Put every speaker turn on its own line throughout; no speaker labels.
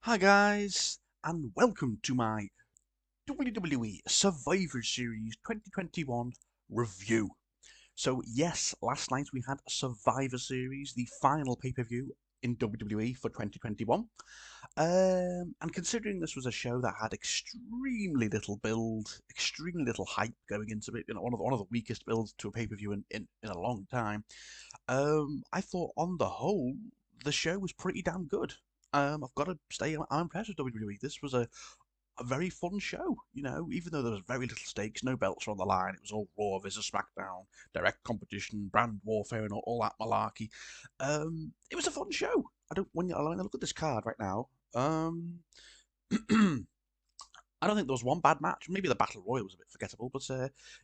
Hi guys, and welcome to my WWE Survivor Series 2021 review. So yes, last night we had Survivor Series, the final pay-per-view in WWE for 2021. And considering this was a show that had extremely little build, extremely little hype going into it, one of the weakest builds to a pay-per-view in a long time, I thought on the whole the show was pretty damn good. I've got to say I'm impressed with WWE. This was a very fun show. Even though there was very little stakes, no belts were on the line. It was all Raw versus SmackDown, direct competition, brand warfare, and all that malarkey. It was a fun show. I don't when I look at this card right now. I don't think there was one bad match. Maybe the Battle Royal was a bit forgettable, but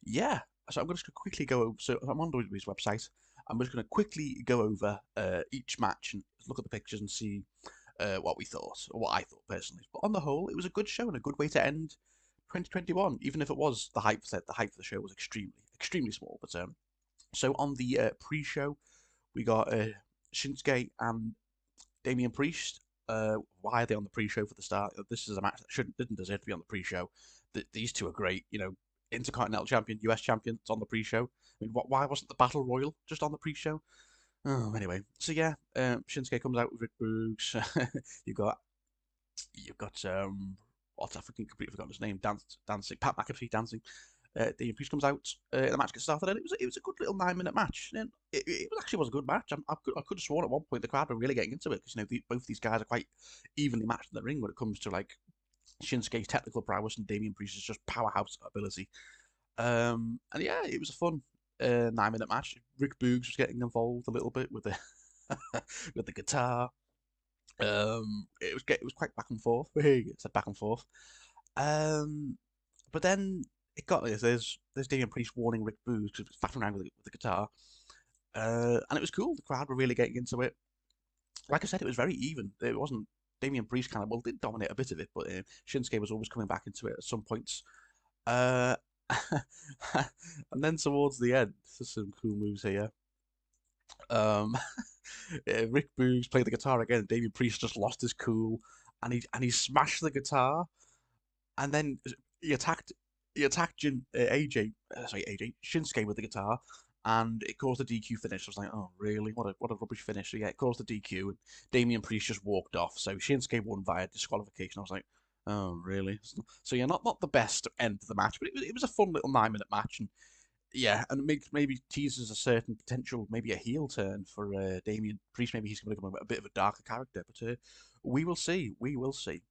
yeah. So I'm just going to quickly go over. So I'm on WWE's website. I'm just going to quickly go over each match and look at the pictures and see what we thought, or what I thought personally. But on the whole, it was a good show and a good way to end 2021. Even if it was the hype for the show was extremely small. But so on the pre-show, we got Shinsuke and Damien Priest. Why are they on the pre-show for the start? This is a match that didn't deserve to be on the pre-show. These two are great. Intercontinental Champion, US Champion. It's on the pre-show. I mean, why wasn't the Battle Royal just on the pre-show? Oh, anyway. So yeah, Shinsuke comes out with Rick Boogs. You've got what's I freaking completely forgotten his name. Dancing Pat McAfee dancing. The Priest comes out. The match gets started, and it was a good little 9 minute match. And it actually was a good match. I could have sworn at one point the crowd were really getting into it because both these guys are quite evenly matched in the ring when it comes to like Shinsuke's technical prowess and Damian Priest's just powerhouse ability. And yeah, it was a fun 9 minute match. Rick Boogs was getting involved a little bit with the with the guitar. It was quite back and forth. It said back and forth. Um, but then it got this. There's Damian Priest warning Rick Boogs because it's faffing around with the guitar. And it was cool. The crowd were really getting into it. Like I said, it was very even. It wasn't Damian Priest did dominate a bit of it, but Shinsuke was always coming back into it at some points. Uh, and then towards the end, there's some cool moves here. Um, Rick Boogs played the guitar again. And Damian Priest just lost his cool, and he smashed the guitar, and then he attacked he attacked AJ Shinsuke with the guitar, and it caused a DQ finish. I was like, oh really? What a rubbish finish. So yeah, it caused the DQ, and Damian Priest just walked off. So Shinsuke won via disqualification. I was like, oh really? So yeah, not the best end of the match, but it was a fun little 9 minute match, and yeah, and maybe teases a certain potential, maybe a heel turn for Damien Priest. Maybe he's going to become a bit of a darker character, but we will see. We will see.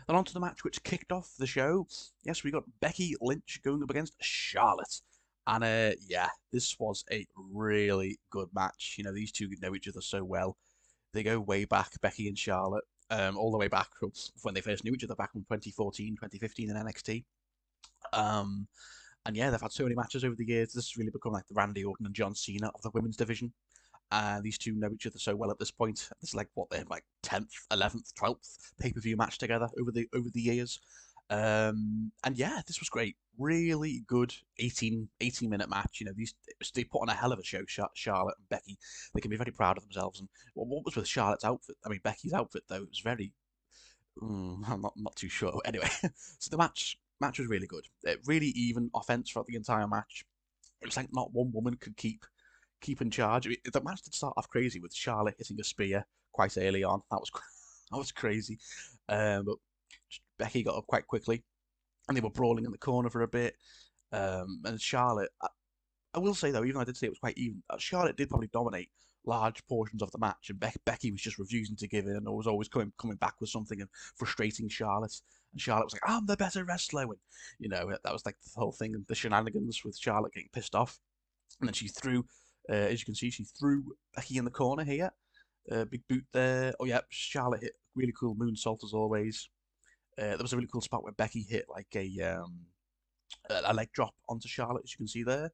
Then on to the match which kicked off the show. Yes, we got Becky Lynch going up against Charlotte. And yeah, this was a really good match. These two know each other so well. They go way back, Becky and Charlotte, all the way back from when they first knew each other back in 2014, 2015 in NXT. Um, and yeah, they've had so many matches over the years. This has really become like the Randy Orton and John Cena of the women's division. These two know each other so well at this point. This is like what they're like 10th, 11th, 12th pay-per-view match together over the years. And yeah, this was great. Really good 18 minute match. They put on a hell of a show. Charlotte and Becky, they can be very proud of themselves. And what was with Charlotte's outfit? I mean, Becky's outfit though, it was very I'm not too sure. Anyway, so the match was really good. Really even offense throughout the entire match. It was like not one woman could keep in charge. I mean, the match did start off crazy with Charlotte hitting a spear quite early on. That was that was crazy. But Becky got up quite quickly, and they were brawling in the corner for a bit. And Charlotte, I will say though, even though I did say it was quite even, Charlotte did probably dominate large portions of the match, and Becky was just refusing to give in, and was always coming back with something and frustrating Charlotte. And Charlotte was like, "I'm the better wrestler," and that was like the whole thing, and the shenanigans with Charlotte getting pissed off, and then she threw, as you can see, she threw Becky in the corner here, big boot there. Oh yeah, Charlotte hit really cool moonsault as always. There was a really cool spot where Becky hit like a leg drop onto Charlotte, as you can see there.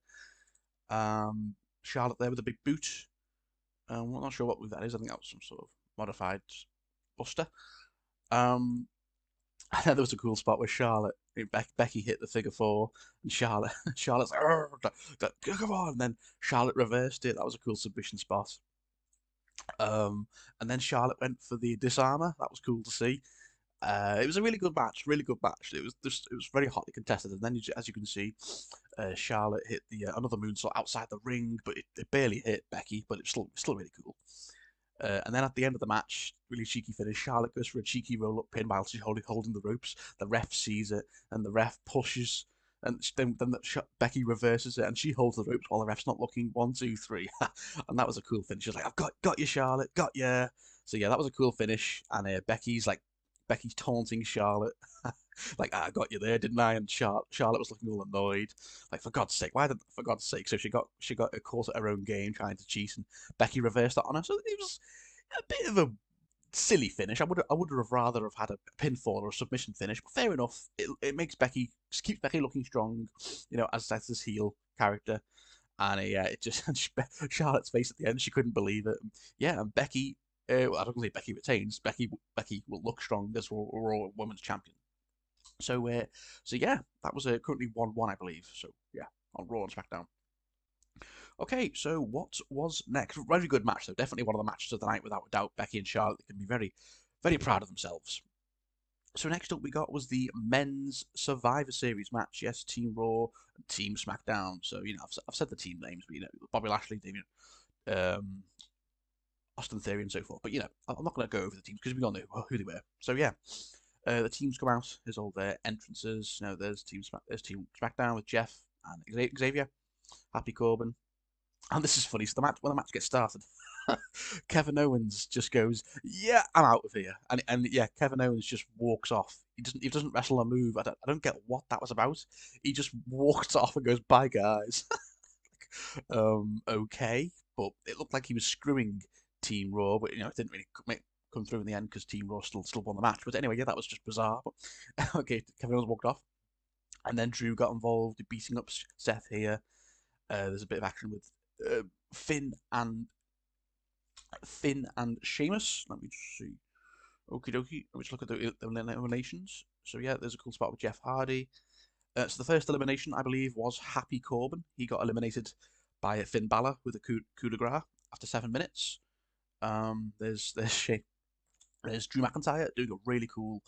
Charlotte there with a big boot. I'm not sure what move that is. I think that was some sort of modified buster. Um, and then there was a cool spot where Becky hit the figure four, and Charlotte's like, come on, and then Charlotte reversed it. That was a cool submission spot. And then Charlotte went for the disarmer. That was cool to see. It was a really good match, really good match. It was very hotly contested, and then as you can see, Charlotte hit the another moonsault outside the ring, but it barely hit Becky, but it was still really cool. And then at the end of the match, really cheeky finish. Charlotte goes for a cheeky roll up pin while she's holding the ropes. The ref sees it, and the ref pushes, and Becky reverses it, and she holds the ropes while the ref's not looking. 1, 2, 3, and that was a cool finish. She's like, "I've got you, Charlotte, got you." So yeah, that was a cool finish. And Becky's taunting Charlotte, like, "I got you there, didn't I?" And Charlotte was looking all annoyed, like, "For God's sake, why did for God's sake?" So she got caught at her own game trying to cheat, and Becky reversed that on her. So it was a bit of a silly finish. I would have rather have had a pinfall or a submission finish, but fair enough. It makes Becky just keeps Becky looking strong, as this heel character. And yeah, it just Charlotte's face at the end, she couldn't believe it. Yeah, and Becky. Well, I don't believe Becky retains. Becky will look strong as Raw Women's Champion. So yeah, that was currently 1-1, I believe. So yeah, on Raw and SmackDown. Okay, so what was next? Very good match, though. Definitely one of the matches of the night, without a doubt. Becky and Charlotte, they can be very, very proud of themselves. So next up we got was the men's Survivor Series match. Yes, Team Raw and Team SmackDown. So I've said the team names, but Bobby Lashley, Damien, um, Austin Theory, and so forth. But I'm not going to go over the teams because we all know who they were. So yeah, the teams come out. There's all their entrances. There's Team SmackDown with Jeff and Xavier, Happy Corbin. And this is funny. So when the match gets started, Kevin Owens just goes, "Yeah, I'm out of here," and yeah, Kevin Owens just walks off. He doesn't wrestle a move. I don't get what that was about. He just walks off and goes, "Bye, guys." Okay, but it looked like he was screwing Team Raw, but it didn't really come through in the end because Team Raw still won the match. But anyway, yeah, that was just bizarre. But okay, Kevin Owens walked off, and then Drew got involved, beating up Seth here. There's a bit of action with Finn and Sheamus. Let me just see. Okie dokie. Let's look at the eliminations. So yeah, there's a cool spot with Jeff Hardy. So the first elimination, I believe, was Happy Corbin. He got eliminated by Finn Balor with a coup de grace after 7 minutes. There's Drew McIntyre doing a really cool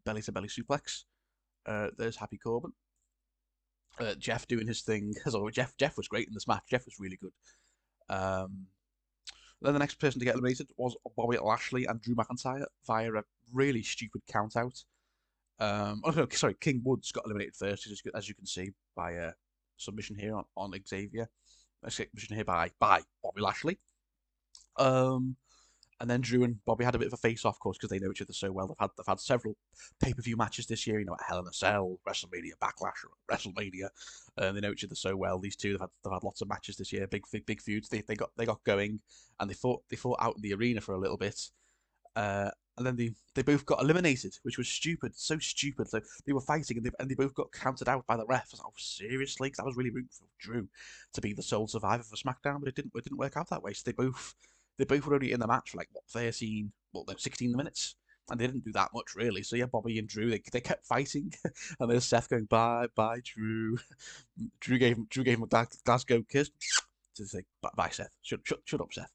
belly to belly suplex. There's Happy Corbin. Jeff doing his thing as always. Jeff was great in this match. Jeff was really good. Um, then the next person to get eliminated was Bobby Lashley and Drew McIntyre via a really stupid count out. Sorry, King Woods got eliminated first, as you can see, by submission here on Xavier. Submission here by Bobby Lashley. And then Drew and Bobby had a bit of a face-off, of course, because they know each other so well. They've had several pay-per-view matches this year, at Hell in a Cell, WrestleMania Backlash, or WrestleMania. They know each other so well. These two, they've had lots of matches this year, big feuds. They got going, and they fought out in the arena for a little bit. And then they both got eliminated, which was stupid, so stupid. So they were fighting, and they both got counted out by the ref. I was like, "Oh, seriously?" Because I was really rooting for Drew to be the sole survivor for SmackDown, but it didn't work out that way. So they both were only in the match for 16 minutes, and they didn't do that much really. So yeah, Bobby and Drew, they kept fighting, and there's Seth going, "Bye, bye, Drew." Drew gave him a Glasgow kiss to say, "Bye, Seth. Shut up, Seth."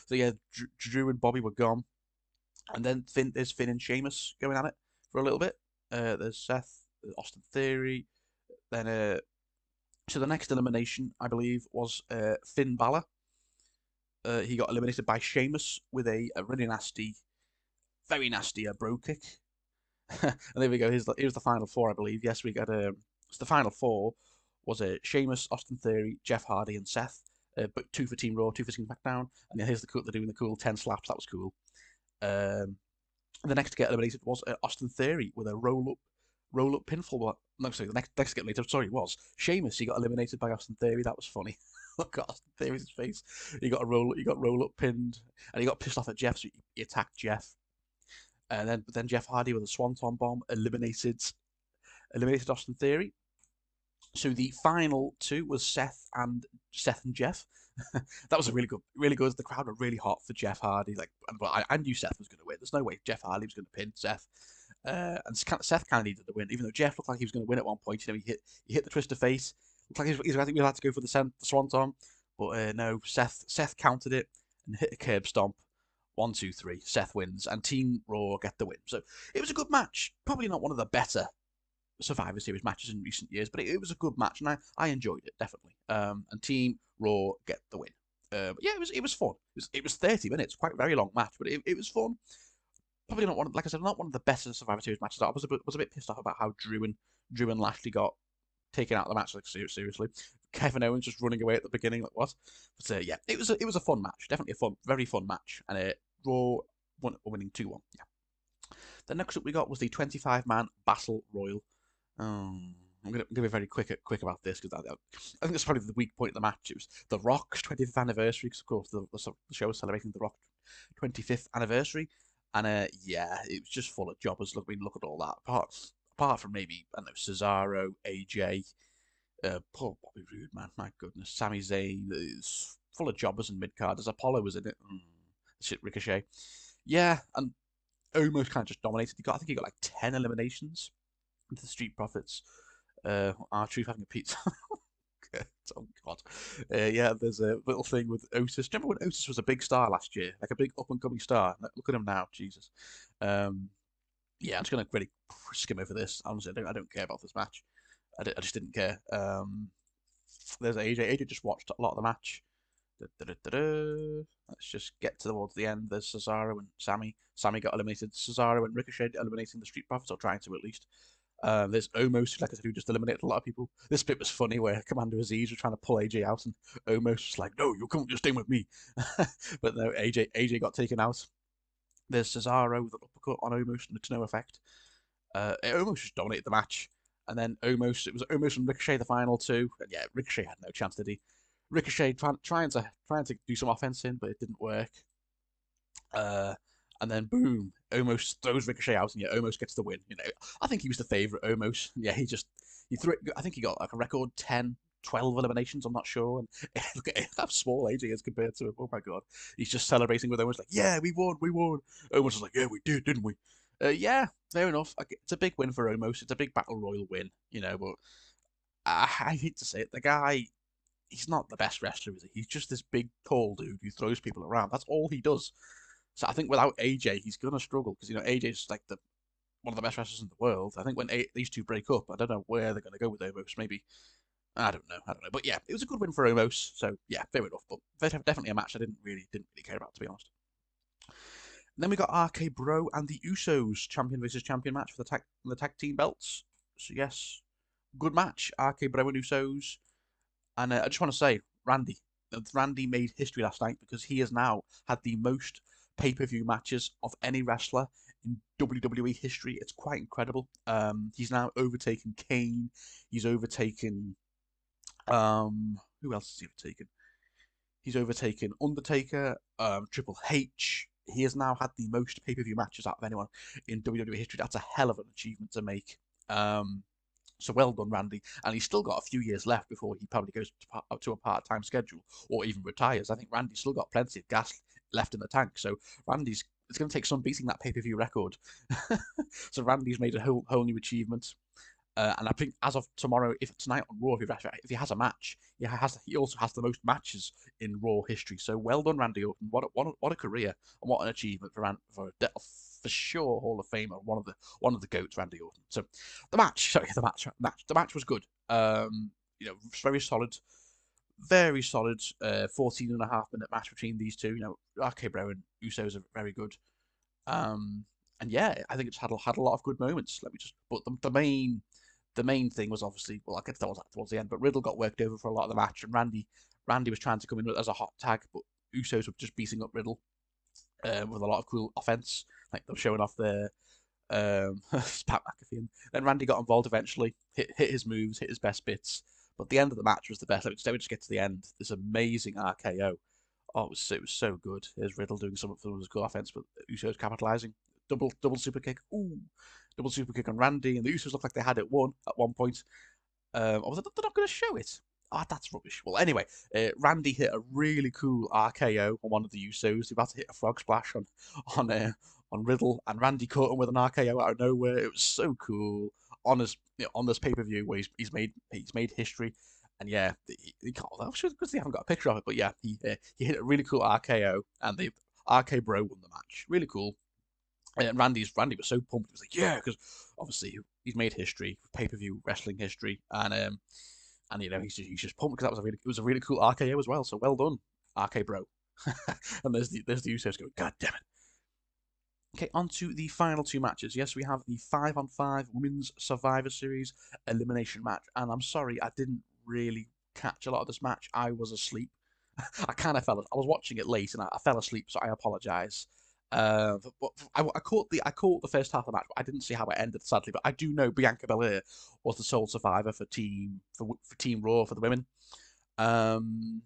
So yeah, Drew and Bobby were gone. And then there's Finn and Sheamus going at it for a little bit. There's Seth, Austin Theory. Then, so the next elimination, I believe, was Finn Balor. He got eliminated by Sheamus with a really nasty, very nasty bro kick. And there we go. Here's the final four, I believe. Yes, we got so the final four was Sheamus, Austin Theory, Jeff Hardy, and Seth. But 2 for Team Raw, 2 for Team SmackDown. And then here's they're doing the cool 10 slaps. That was cool. The next to get eliminated was Austin Theory with a roll up pinfall. No, sorry, the next to get eliminated, was Sheamus. He got eliminated by Austin Theory. That was funny. Look at Austin Theory's face. He got roll up pinned, and he got pissed off at Jeff, so he attacked Jeff. And then Jeff Hardy with a Swanton bomb eliminated Austin Theory. So the final two was Seth and Jeff. That was a really good. The crowd were really hot for Jeff Hardy. I knew Seth was going to win. There's no way Jeff Hardy was going to pin Seth. And Seth kind of needed the win, even though Jeff looked like he was going to win at one point. He hit the twist of fate. Looked like I think we had to go for the Swanton, but no, Seth countered it, and hit a curb stomp. 1, 2, 3. Seth wins, and Team Raw get the win. So it was a good match. Probably not one of the better Survivor Series matches in recent years, but it was a good match, and I enjoyed it definitely. And Team Raw get the win. Yeah, it was fun. It was 30 minutes, quite a very long match, but it was fun. Probably not one, like I said, not one of the best Survivor Series matches. I was a bit pissed off about how Drew and Lashley got taken out of the match. Like seriously, Kevin Owens just running away at the beginning, like what? But yeah, it was a fun match, definitely a very fun match, and Raw winning 2-1. Yeah. The next up we got was the 25-man Battle Royal. I'm gonna be very quick about this because I think it's probably the weak point of the match. It was The Rock's 25th anniversary, because of course the show was celebrating The Rock's 25th anniversary, and yeah, it was just full of jobbers. Look at all that. Apart from maybe, I don't know, Cesaro, AJ, poor Bobby Roode, man, my goodness, Sami Zayn is full of jobbers and mid carders. Apollo was in it. Shit, Ricochet, yeah, and almost kind of just dominated. I think he got like 10 eliminations into the Street Profits. R-Truth having a pizza. Oh god. Yeah, there's a little thing with Otis. Remember when Otis was a big star last year, like a big up and coming star? Look at him now, Jesus. Yeah, I'm just gonna really skim over this. Honestly, I don't care about this match. I just didn't care. There's AJ. AJ just watched a lot of the match. Let's just get towards the end. There's Cesaro and Sammy. Sammy got eliminated. Cesaro and Ricochet eliminating the Street Profits, or trying to at least. There's Omos, like I said, who just eliminated a lot of people. This bit was funny where Commander Aziz was trying to pull AJ out, and Omos was like, "No, you're staying with me." But no, AJ got taken out. There's Cesaro with an uppercut on Omos to no effect. Omos just dominated the match, and then it was Omos and Ricochet the final two, and yeah, Ricochet had no chance, did he? Ricochet trying to do some offense in, but it didn't work. And then boom, Omos throws Ricochet out, and yeah, Omos gets the win. You know, I think he was the favourite, Omos. Yeah, he threw it. I think he got like a record 10, 12 eliminations. I'm not sure. And look at how small AJ is compared to him. Oh my god, he's just celebrating with Omos like, yeah, we won. Omos was like, yeah, we did, didn't we? Yeah, fair enough. It's a big win for Omos. It's a big battle royal win, you know. But I hate to say it, the guy, he's not the best wrestler, is he? He's just this big, tall dude who throws people around. That's all he does. So I think without AJ, he's gonna struggle, because AJ's like one of the best wrestlers in the world. I think when these two break up, I don't know where they're gonna go with Omos. Maybe I don't know. But yeah, it was a good win for Omos. So yeah, fair enough. But definitely a match I didn't really care about, to be honest. And then we got RK Bro and the Usos champion versus champion match for the tag team belts. So yes, good match. RK Bro and Usos. And I just want to say, Randy made history last night, because he has now had the most pay-per-view matches of any wrestler in WWE history. It's quite incredible. He's now overtaken Kane. He's overtaken who else has he overtaken? He's overtaken Undertaker, Triple H. He has now had the most pay-per-view matches out of anyone in WWE history. That's a hell of an achievement to make. So well done, Randy. And he's still got a few years left before he probably goes to a part-time schedule, or even retires. I think Randy's still got plenty of gas left in the tank. So it's going to take some beating that pay-per-view record. So Randy's made a whole new achievement. And I think as of tomorrow, tonight on Raw, if he has a match, he also has the most matches in Raw history. So well done, Randy Orton. What a career, and what an achievement for sure Hall of Famer, one of the goats, Randy Orton. So the match was good. Very solid. Very solid 14.5 minute match between these two. RK Bro and Usos are very good. And yeah, I think it's had a lot of good moments. But the main thing was obviously, well, I'll get to that towards the end, but Riddle got worked over for a lot of the match, and Randy was trying to come in as a hot tag, but Usos were just beating up Riddle with a lot of cool offense, like they were showing off their Pat McAfee. And then Randy got involved eventually, hit his moves, hit his best bits, but the end of the match was the best. Let me just get to the end. This amazing RKO. Oh, it was so good. There's Riddle doing some of his good offense, but Usos capitalizing. Double super kick. Ooh, double super kick on Randy, and the Usos looked like they had it won at one point. Or was it they're not going to show it? Ah, that's rubbish. Well, anyway, Randy hit a really cool RKO on one of the Usos. He was about to hit a frog splash on Riddle, and Randy caught him with an RKO out of nowhere. It was so cool on this pay-per-view where he's made history. And yeah, he can't. I'm sure because they haven't got a picture of it, but yeah, he hit a really cool RKO, and the RK Bro won the match. Really cool. And Randy was so pumped. He was like, yeah, because obviously he's made history, pay-per-view wrestling history, and you know he's just pumped because it was a really cool RKO as well. So well done, RK Bro. And there's the Usos going, God damn it. Okay, on to the final two matches. Yes, we have the 5-on-5 Women's Survivor Series elimination match. And I'm sorry, I didn't really catch a lot of this match. I was asleep. I kind of fell. I was watching it late and I fell asleep, so I apologise. But I caught the first half of the match, but I didn't see how it ended, sadly. But I do know Bianca Belair was the sole survivor for Team Raw for the women. Um,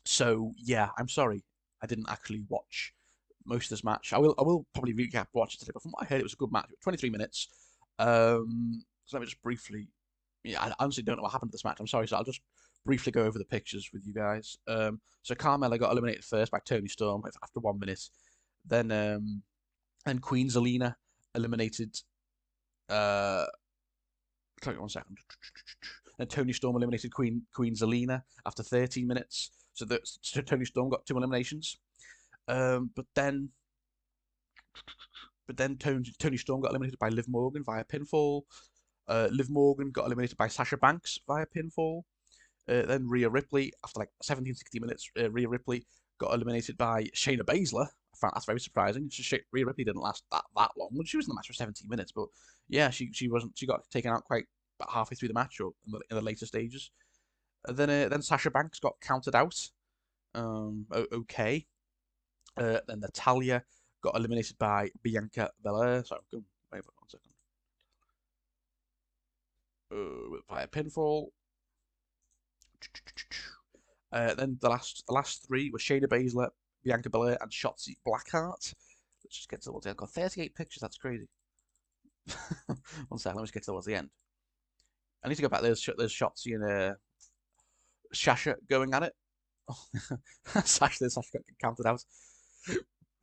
so yeah, I'm sorry, I didn't actually watch most of this match. I will probably recap watch it today, but from what I heard, it was a good match. 23 minutes. So let me just briefly. Yeah, I honestly don't know what happened to this match. I'm sorry, so I'll just briefly go over the pictures with you guys. So Carmella got eliminated first by Tony Storm after 1 minute. Then Queen Zelina eliminated. Uh, sorry, 1 second. Then Tony Storm eliminated Queen Zelina after 13 minutes. So Tony Storm got 2 eliminations. But then Tony Storm got eliminated by Liv Morgan via pinfall. Liv Morgan got eliminated by Sasha Banks via pinfall. Then Rhea Ripley, after like 17-16 minutes, Rhea Ripley got eliminated by Shayna Baszler. I found that's very surprising. Rhea Ripley didn't last that long. She was in the match for 17 minutes, but yeah, she wasn't. She got taken out quite about halfway through the match or in the later stages. Then Sasha Banks got counted out. Okay. Then Natalia got eliminated by Bianca Belair. Sorry, wait for 1 second. Via pinfall. Then the last three were Shayna Baszler, Bianca Belair, and Shotzi Blackheart. Let's just get towards the end. I've got 38 pictures. That's crazy. 1 second. Let me just get towards the end. I need to go back. There's Shotzi and Sasha going at it. Sasha got counted out.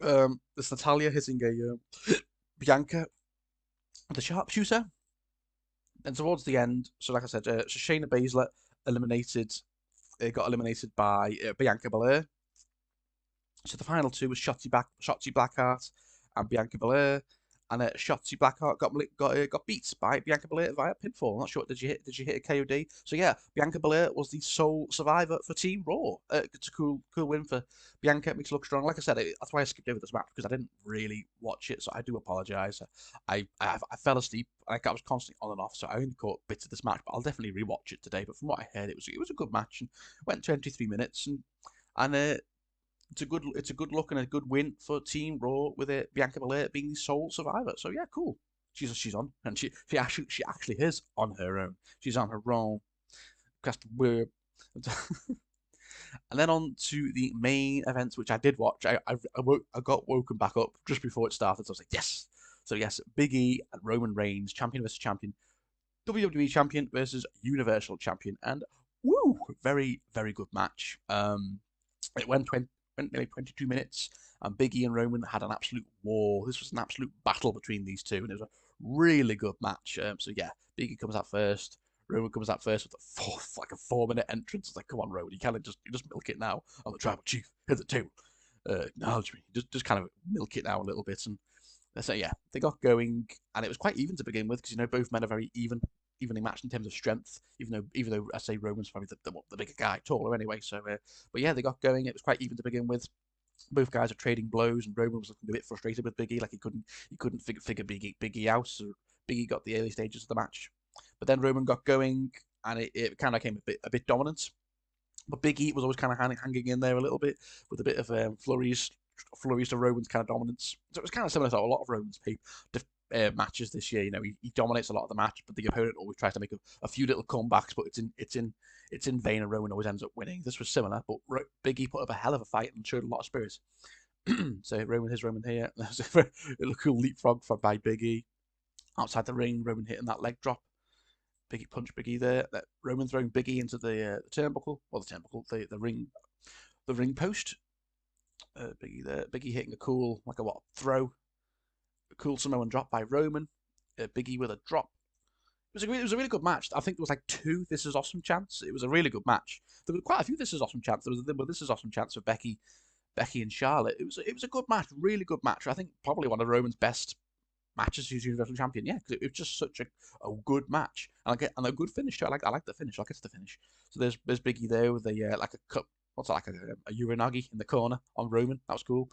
There's Natalia hitting a Bianca with a sharpshooter. And towards the end, so like I said, Shayna Baszler got eliminated by Bianca Belair. So the final two was Shotzi Blackheart and Bianca Belair, and Shotzi Blackheart got beat by Bianca Belair via pinfall. I'm not sure. Did you hit a KOD? So yeah, Bianca Belair was the sole survivor for Team Raw. It's a cool win for Bianca. It makes her look strong. Like I said, that's why I skipped over this match because I didn't really watch it. So I do apologise. I fell asleep. I was constantly on and off, so I only caught bits of this match. But I'll definitely rewatch it today. But from what I heard, it was a good match and went 23 minutes and it's a good look and a good win for Team Raw with Bianca Belair being the sole survivor. So yeah, cool. She's on, and she actually is on her own. She's on her own. And then on to the main events, which I did watch. I got woken back up just before it started. So I was like, yes. So yes, Big E and Roman Reigns, champion versus champion, WWE champion versus Universal champion, and woo, very very good match. It went nearly 22 minutes, and Big E and Roman had an absolute war. This was an absolute battle between these two, and it was a really good match. So yeah, Big E comes out first. Roman comes out first with a 4 minute entrance. It's like, come on, Roman, you can't just milk it now. I'm the tribal chief. Here's the table. Acknowledge me. Just kind of milk it now a little bit. And so yeah, they got going, and it was quite even to begin with because both men are very evenly matched in terms of strength. Even though I say Roman's probably the bigger guy, taller anyway. So, but yeah, they got going. It was quite even to begin with. Both guys are trading blows, and Roman was looking a bit frustrated with Big E, like he couldn't figure Big E out. So Big E got the early stages of the match, but then Roman got going, and it kind of came a bit dominant. But Big E was always kind of hanging in there a little bit with a bit of flurries to Roman's kind of dominance. So it was kind of similar to a lot of Roman's matches this year. He dominates a lot of the match, but the opponent always tries to make a few little comebacks, but it's in vain, and Roman always ends up winning. This was similar, but Big E put up a hell of a fight and showed a lot of spirit. So Roman here. There's a cool leapfrog by Big E outside the ring. Roman hitting that leg drop. Big E punch Big E there. Roman throwing Big E into the turnbuckle, the ring post. Big E there. Big E hitting a cool throw. A cool Samoan drop by Roman. Big E with a drop. it was a really good match. I think there was like 2 This Is Awesome chants. It was a really good match. There were quite a few This Is Awesome chants. There were This Is Awesome chants for Becky and Charlotte. It was a good match, really good match. I think probably one of Roman's best matches as Universal Champion. Yeah, because it was just such a good match and a good finish too. I like the finish. I'll get to the finish. So there's Biggie there with a like a cup. What's that, like a uranagi in the corner on Roman. That was cool.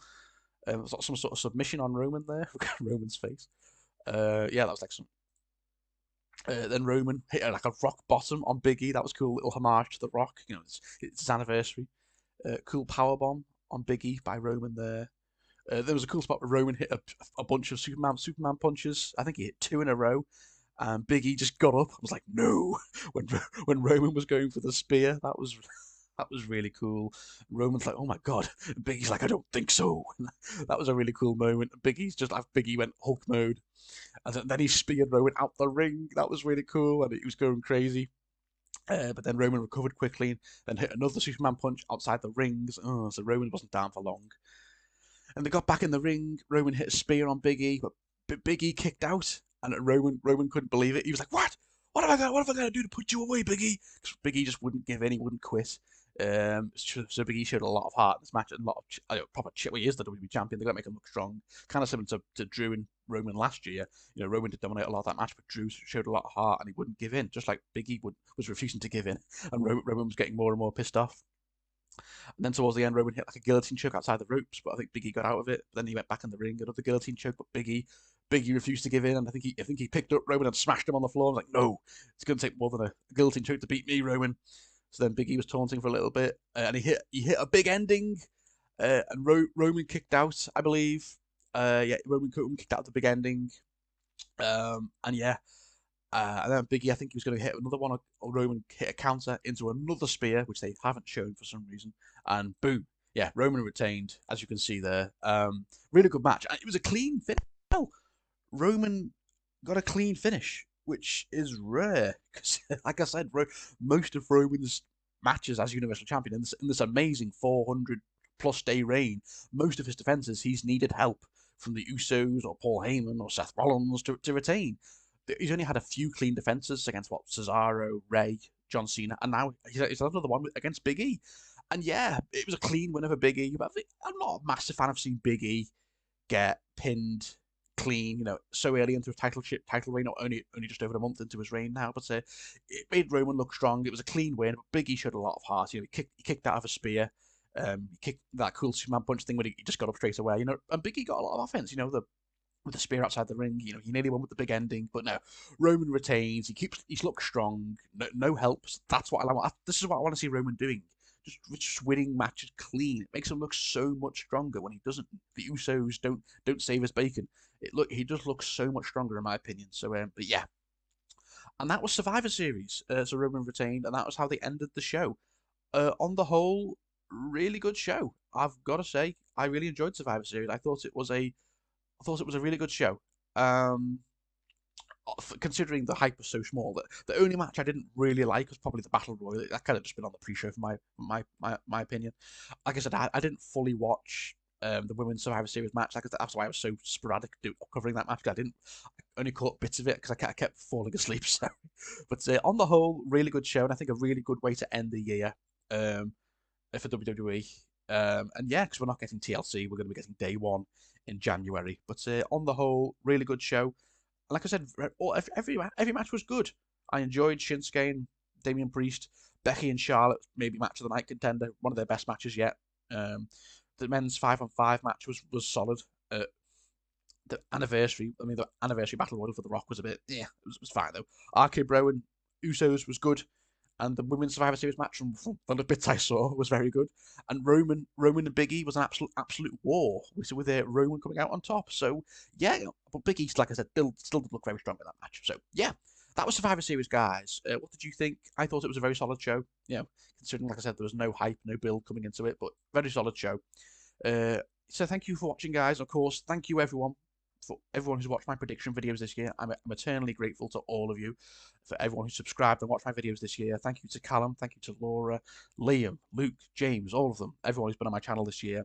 Some sort of submission on Roman there. Roman's face. Yeah, that was like some. Then Roman hit like a rock bottom on Biggie. That was cool. Little homage to the Rock. You know, it's his anniversary. Cool power bomb on Biggie by Roman there. There was a cool spot where Roman hit a bunch of Superman punches. I think he hit 2 in a row. And Biggie just got up and was like, no, when Roman was going for the spear. That was really cool. Roman's like, oh my god. And Biggie's like, I don't think so. That was a really cool moment. Biggie went Hulk mode. And then he speared Roman out the ring. That was really cool. And he was going crazy. But then Roman recovered quickly and then hit another Superman punch outside the rings. Oh, so Roman wasn't down for long. And they got back in the ring. Roman hit a spear on Biggie, but Biggie kicked out, and Roman couldn't believe it. He was like, "What? What have I got to do to put you away, Biggie?" Because Biggie just wouldn't give in. He wouldn't quit. So Biggie showed a lot of heart in this match and a lot of proper chip. Well, he is the WWE champion. They got to make him look strong. Kind of similar to Drew and Roman last year. You know, Roman did dominate a lot of that match, but Drew showed a lot of heart and he wouldn't give in. Just like Biggie was refusing to give in, and Roman was getting more and more pissed off. And then towards the end, Roman hit like a guillotine choke outside the ropes, but I think Biggie got out of it. But then he went back in the ring, another guillotine choke, but Biggie refused to give in, and I think he picked up Roman and smashed him on the floor. I was like, no, it's going to take more than a guillotine choke to beat me, Roman. So then Biggie was taunting for a little bit, and he hit a big ending, and Roman kicked out, I believe. Yeah, Roman kicked out the big ending, and yeah. And then Biggie, I think he was going to hit another one, or Roman hit a counter into another spear, which they haven't shown for some reason. And boom, yeah, Roman retained, as you can see there. Really good match. And it was a clean finish. Well, Roman got a clean finish, which is rare. Because, like I said, most of Roman's matches as Universal Champion in this amazing 400 plus day reign, most of his defenses, he's needed help from the Usos or Paul Heyman or Seth Rollins to retain. He's only had a few clean defenses against Cesaro, Ray, John Cena, and now he's had another one against Big E. And yeah, it was a clean win over Big E. But I'm not a massive fan of seeing Big E get pinned clean, you know, so early into his title reign, not only just over a month into his reign now, but it made Roman look strong. It was a clean win, but Big E showed a lot of heart. You know, he kicked out of a spear. He kicked that cool Superman punch thing where he just got up straight away, you know, and Big E got a lot of offense, you know, with the spear outside the ring. You know, he nearly won with the big ending, but no. Roman retains. He's looked strong. No helps. That's what I like. This is what I want to see Roman doing. Just winning matches clean. It makes him look so much stronger when he doesn't. The Usos don't save his bacon. He just looks so much stronger in my opinion. So, but yeah, and that was Survivor Series. So Roman retained, and that was how they ended the show. On the whole, really good show. I've got to say, I really enjoyed Survivor Series. I thought it was a really good show. Um, Considering the hype was so small, that the only match I didn't really like was probably the Battle Royal. That kind of just been on the pre-show for my opinion. Like I said, I didn't fully watch the Women's Survivor Series match. That's why I was so sporadic covering that match. I only caught bits of it because I kept falling asleep. So, but on the whole, really good show, and I think a really good way to end the year for WWE. And yeah, because we're not getting TLC, we're going to be getting Day One in January. But on the whole, really good show. Like I said, every match was good. I enjoyed Shinsuke and Damien Priest, Becky and Charlotte, maybe match of the night contender, one of their best matches yet. The men's 5-on-5 match was solid. The anniversary battle royal for The Rock was a bit, yeah, it was fine though. RK Bro and Usos was good. And the Women's Survivor Series match from the bits I saw was very good. And Roman and Big E was an absolute war with Roman coming out on top. So yeah, but Big E, like I said, still did look very strong in that match. So yeah, that was Survivor Series, guys. What did you think? I thought it was a very solid show. You know, considering, like I said, there was no hype, no build coming into it, but very solid show. So thank you for watching, guys. Of course, thank you everyone for everyone who's watched my prediction videos this year. I'm eternally grateful to all of you, for everyone who subscribed and watched my videos this year. Thank you to Callum, thank you to Laura, Liam, Luke, James, all of them, everyone who's been on my channel this year.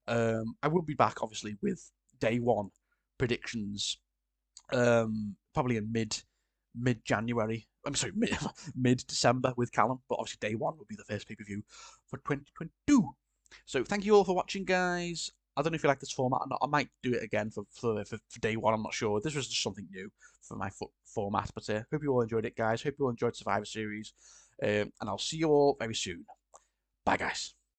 I will be back, obviously, with Day One predictions, probably in mid-January. I'm sorry, mid-December with Callum, but obviously day one will be the first pay-per-view for 2022. So thank you all for watching, guys. I don't know if you like this format or not. I might do it again for day one. I'm not sure. This was just something new for my format. But hope you all enjoyed it, guys. Hope you all enjoyed Survivor Series. And I'll see you all very soon. Bye, guys.